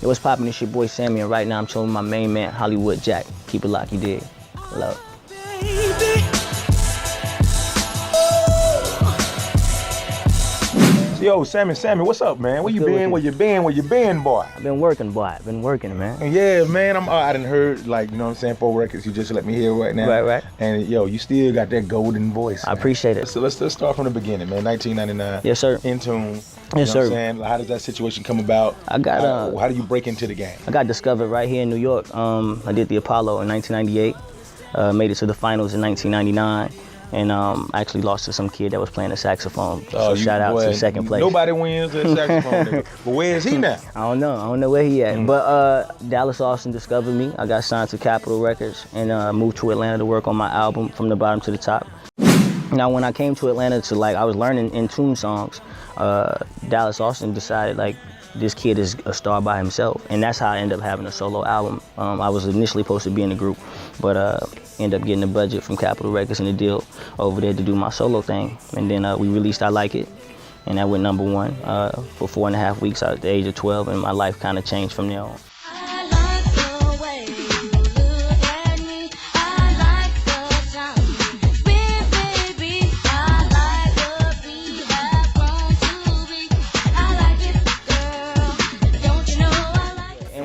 Yo, what's poppin'? It's your boy Sammie, and right now I'm chilling with my main man, Hollywood Jack. Keep it locked, you dig? Love. Yo, Sammie, what's up, man? Where you been, boy? I've been working, boy. I've been working, man. Yeah, man, I done heard, like, you know what I'm saying, 4 records you just let me hear right now. Right. And, yo, you still got that golden voice, I man. appreciate it. So let's start from the beginning, man. 1999. Yes, sir. In tune. Yes, sir. What I'm saying? How does that situation come about? I got, how do you break into the game? I got discovered right here in New York. I did the Apollo in 1998. Made it to the finals in 1999. And I actually lost to some kid that was playing the saxophone. So shout out to second place. Nobody wins at saxophone, nigga. But where is he now? I don't know where he at. But Dallas Austin discovered me. I got signed to Capitol Records and moved to Atlanta to work on my album From the Bottom to the Top. Now when I came to Atlanta I was learning in tune songs, Dallas Austin decided like this kid is a star by himself. And that's how I ended up having a solo album. I was initially supposed to be in the group, but ended up getting a budget from Capitol Records and a deal over there to do my solo thing. And then we released I Like It, and that went #1 for 4.5 weeks at the age of 12, and my life kind of changed from there on.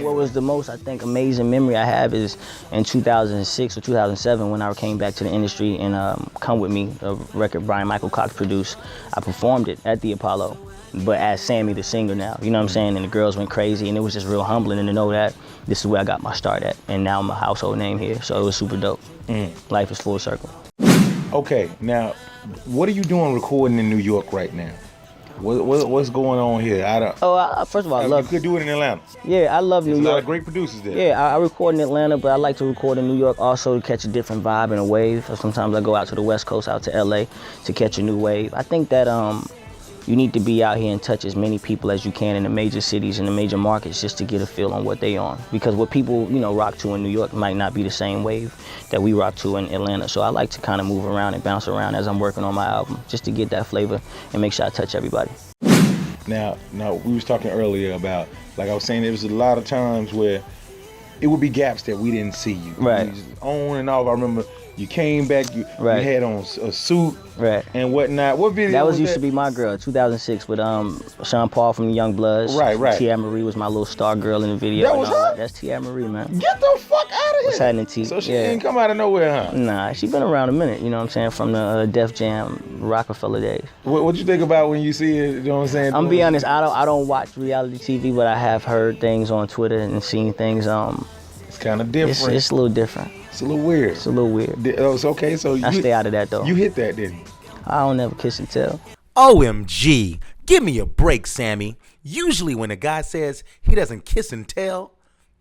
Was the most, I think, amazing memory I have is in 2006 or 2007 when I came back to the industry and Come With Me, a record Brian Michael Cox produced. I performed it at the Apollo, but as Sammie the singer now, you know what I'm saying? And the girls went crazy, and it was just real humbling to know that this is where I got my start at, and now I'm a household name here, so it was super dope. Life is full circle. Okay, now, what are you doing recording in New York right now? What's going on here? First of all, I love. You could do it in Atlanta. Yeah, I love New York. There's a lot of great producers there. Yeah, I record in Atlanta, but I like to record in New York also to catch a different vibe and a wave. Sometimes I go out to the West Coast, out to LA, to catch a new wave. I think that you need to be out here and touch as many people as you can in the major cities and the major markets just to get a feel on what they on. Because what people, rock to in New York might not be the same wave that we rock to in Atlanta. So I like to kind of move around and bounce around as I'm working on my album, just to get that flavor and make sure I touch everybody. Now, we was talking earlier about, like I was saying, there was a lot of times where it would be gaps that we didn't see you. Right. You just on and off. I remember you came back, you had on a suit and whatnot. What video was that? Used to be my girl, 2006, with Sean Paul from the Young Bloods. Right. Tia Marie was my little star girl in the video. That was her? That's Tia Marie, man. Get the fuck out of here. What's happening, T? So she didn't come out of nowhere, huh? Nah, she been around a minute, you know what I'm saying, from the Def Jam, Rockefeller days. What you think about when you see it, you know what I'm saying? I'm be honest, I don't watch reality TV, but I have heard things on Twitter and seen things. It's kind of different. It's a little different. It's a little weird. It's a little weird. It's okay, so I stay out of that, though. You hit that, didn't you? I don't ever kiss and tell. OMG, give me a break, Sammie. Usually when a guy says he doesn't kiss and tell,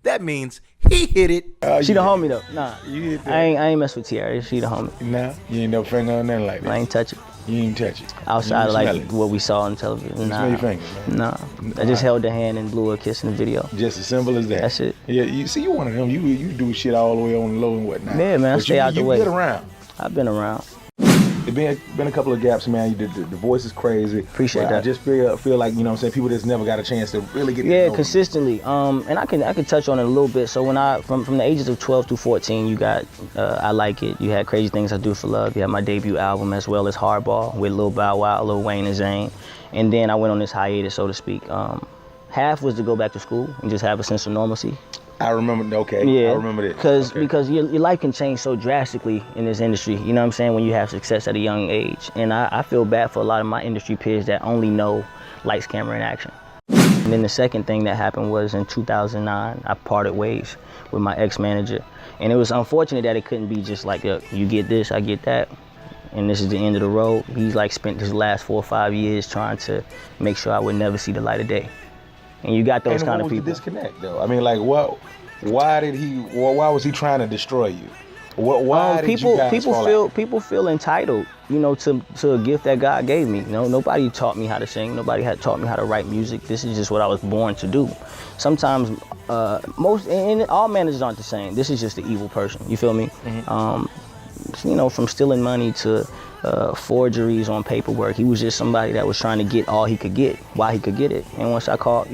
that means he hit it. She the homie, though. Nah, you hit that. I ain't mess with Tiara. She the homie. Nah, you ain't no finger on nothing like that. I ain't touch it. You ain't touch it. Outside of like what we saw on television. You smell your finger, man. Nah. I just held her hand and blew her a kiss in the video. Just as simple as that. That's it. Yeah, you one of them. You do shit all the way on the low and whatnot. Yeah, man, I stay out the way. You get around. I've been around. There's been a couple of gaps, man. You did the voice is crazy. Appreciate that. I just feel like, you know what I'm saying, people just never got a chance to really get to know consistently. And I can touch on it a little bit. So when from the ages of 12 to 14, you got I Like It. You had Crazy Things I Do for Love. You had my debut album as well as Hardball with Lil Bow Wow, Lil Wayne and Zayn. And then I went on this hiatus, so to speak. Half was to go back to school and just have a sense of normalcy. I remember, okay. Yeah, I remember that. Because your life can change so drastically in this industry, you know what I'm saying, when you have success at a young age. And I feel bad for a lot of my industry peers that only know lights, camera, and action. And then the second thing that happened was in 2009, I parted ways with my ex-manager. And it was unfortunate that it couldn't be just like, you get this, I get that, and this is the end of the road. He's like spent his last 4 or 5 years trying to make sure I would never see the light of day. And you got those kind of people. What was the disconnect, though? I mean, like, why was he trying to destroy you? Why did you guys fall out? People feel entitled, to a gift that God gave me. Nobody taught me how to sing. Nobody had taught me how to write music. This is just what I was born to do. Sometimes all managers aren't the same. This is just the evil person. You feel me? Mm-hmm. From stealing money to forgeries on paperwork. He was just somebody that was trying to get all he could get while he could get it. And once I caught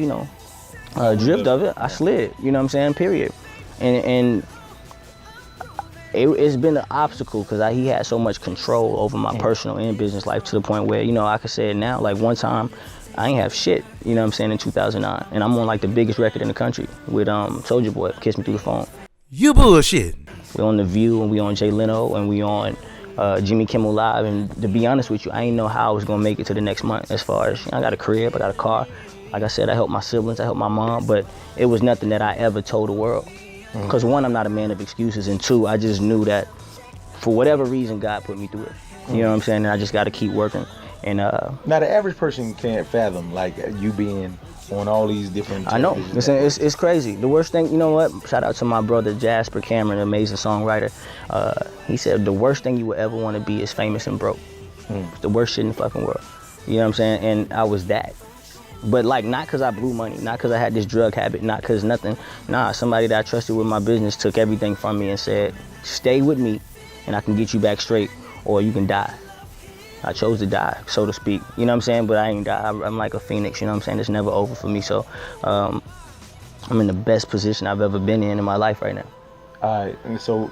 drift of it. I slid, you know what I'm saying, period. And it's been an obstacle because he had so much control over my personal and business life to the point where, you know, I could say it now, like one time I ain't have shit, you know what I'm saying, in 2009. And I'm on like the biggest record in the country with Soulja Boy, Kiss Me Through the Phone. You bullshit. We on The View and we on Jay Leno and we on Jimmy Kimmel Live. And to be honest with you, I didn't know how I was gonna make it to the next month as far as, I got a crib, I got a car. Like I said, I helped my siblings, I helped my mom, but it was nothing that I ever told the world. Because one, I'm not a man of excuses, and two, I just knew that for whatever reason, God put me through it. You know what I'm saying? And I just got to keep working. And now the average person can't fathom like you being on all these different. I know. It's crazy. The worst thing, you know what? Shout out to my brother Jasper Cameron, an amazing songwriter. He said the worst thing you would ever want to be is famous and broke. It's the worst shit in the fucking world. You know what I'm saying? And I was that. But like, not because I blew money, not because I had this drug habit, not because nothing. Nah, somebody that I trusted with my business took everything from me and said, stay with me and I can get you back straight or you can die. I chose to die, so to speak. You know what I'm saying? But I ain't die. I'm like a phoenix, you know what I'm saying? It's never over for me. So I'm in the best position I've ever been in my life right now. All right, and so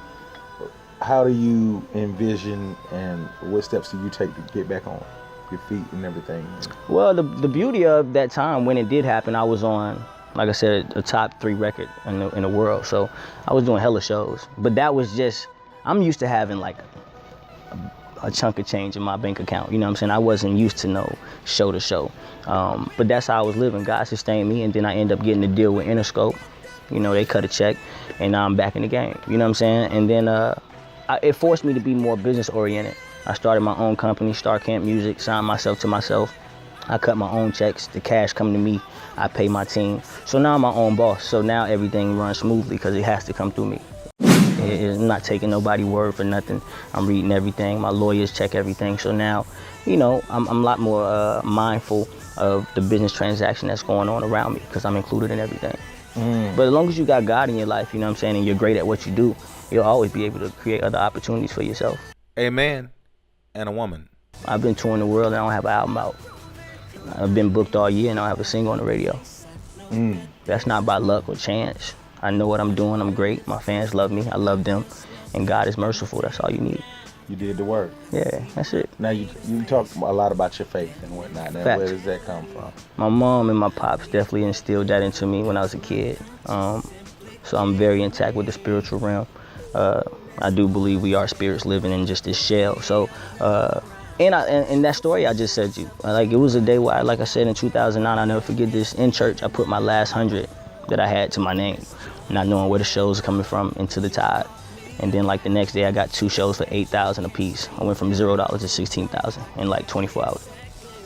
how do you envision and what steps do you take to get back on your feet and everything? Well, the beauty of that time when it did happen, I was on, like I said, a top 3 record in the world. So I was doing hella shows. But that was just, I'm used to having like a chunk of change in my bank account. You know what I'm saying? I wasn't used to no show to show. But that's how I was living. God sustained me, and then I ended up getting a deal with Interscope. You know, they cut a check, and now I'm back in the game. You know what I'm saying? And then it forced me to be more business oriented. I started my own company, Star Camp Music, signed myself to myself. I cut my own checks, the cash come to me, I pay my team. So now I'm my own boss, so now everything runs smoothly because it has to come through me. I'm not taking nobody's word for nothing. I'm reading everything, my lawyers check everything. So now, you know, I'm a lot more mindful of the business transaction that's going on around me because I'm included in everything. But as long as you got God in your life, you know what I'm saying, and you're great at what you do, you'll always be able to create other opportunities for yourself. Amen. And a woman. I've been touring the world and I don't have an album out. I've been booked all year and I don't have a single on the radio. That's not by luck or chance. I know what I'm doing, I'm great. My fans love me, I love them. And God is merciful, that's all you need. You did the work. Yeah, that's it. Now you talk a lot about your faith and whatnot. Now, where does that come from? My mom and my pops definitely instilled that into me when I was a kid. So I'm very intact with the spiritual realm. I do believe we are spirits living in just this shell. So, and that story I just said to you, like it was a day where, like I said, in 2009, I'll never forget this. In church, I put my last 100 that I had to my name, not knowing where the shows are coming from into the tide. And then like the next day, I got 2 shows for $8,000 a piece. I went from $0 to $16,000 in like 24 hours.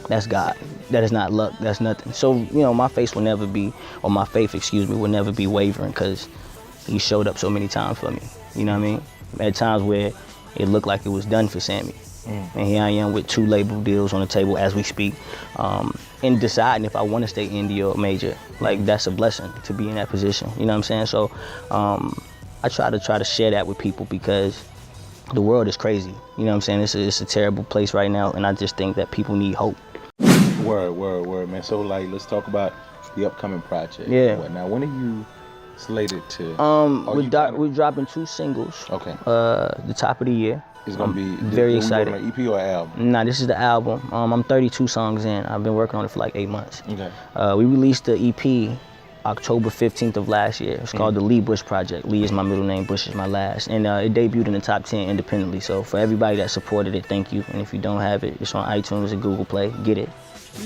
That's God. That is not luck. That's nothing. So, you know, my faith will never be, or my faith, excuse me, will never be wavering because he showed up so many times for me. You know what I mean? At times where it looked like it was done for Sammie. And here I am with 2 label deals on the table as we speak, and deciding if I want to stay indie or major. Like, that's a blessing to be in that position. You know what I'm saying? So I try to share that with people because the world is crazy. You know what I'm saying? It's a terrible place right now, and I just think that people need hope. Word, man. So, like, let's talk about the upcoming project. Yeah. Now, when are you slated to? We're dropping 2 singles. Okay. The top of the year. It's gonna be very excited. An EP or album? Nah, this is the album. I'm 32 songs in. I've been working on it for like 8 months. Okay. We released the EP October 15th of last year. It's called the Lee Bush Project. Lee is my middle name, Bush is my last. And it debuted in the top 10 independently. So for everybody that supported it, thank you. And if you don't have it, it's on iTunes and Google Play. Get it.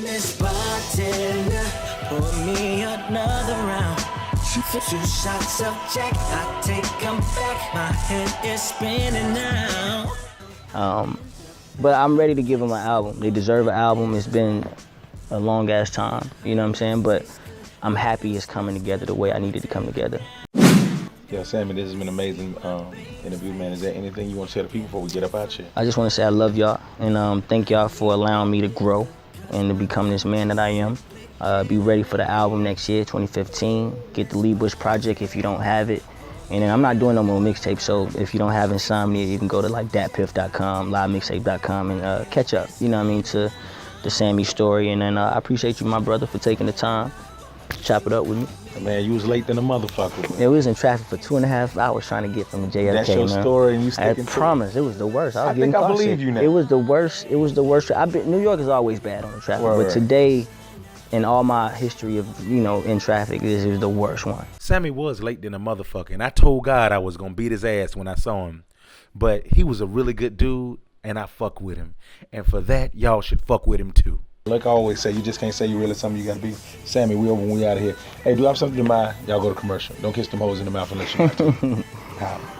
Miss Bartender, pour me another round. 2 shots of Jack, I take them back. My head is spinning now. But I'm ready to give them an album. They deserve an album. It's been a long ass time, you know what I'm saying? But I'm happy it's coming together the way I needed to come together. Yeah, Sammie, this has been an amazing interview, man. Is there anything you want to share to people before we get up out here? I just want to say I love y'all and thank y'all for allowing me to grow and to become this man that I am. Be ready for the album next year, 2015. Get the Lee Bush Project if you don't have it. And then I'm not doing no more mixtapes, so if you don't have Insomnia, you can go to like datpiff.com, livemixtape.com, and catch up, you know what I mean, to the Sammie story. And then I appreciate you, my brother, for taking the time to chop it up with me. Man, you was late than a motherfucker. Man. Yeah, we was in traffic for 2.5 hours trying to get from JFK. That's your man. story, and you I sticking to promise, it was the worst. I was think getting I car believe sick. you now. It was the worst. It was the worst. New York is always bad on the traffic, but today, in all my history of in traffic, this was the worst one. Sammie was late than a motherfucker, and I told God I was gonna beat his ass when I saw him. But he was a really good dude, and I fuck with him. And for that, y'all should fuck with him too. Like I always say, you just can't say you really something you gotta be. Sammie, we over when we out of here. Hey, do I have something in mind? Y'all go to commercial. Don't kiss them hoes in the mouth unless you want to. Holla.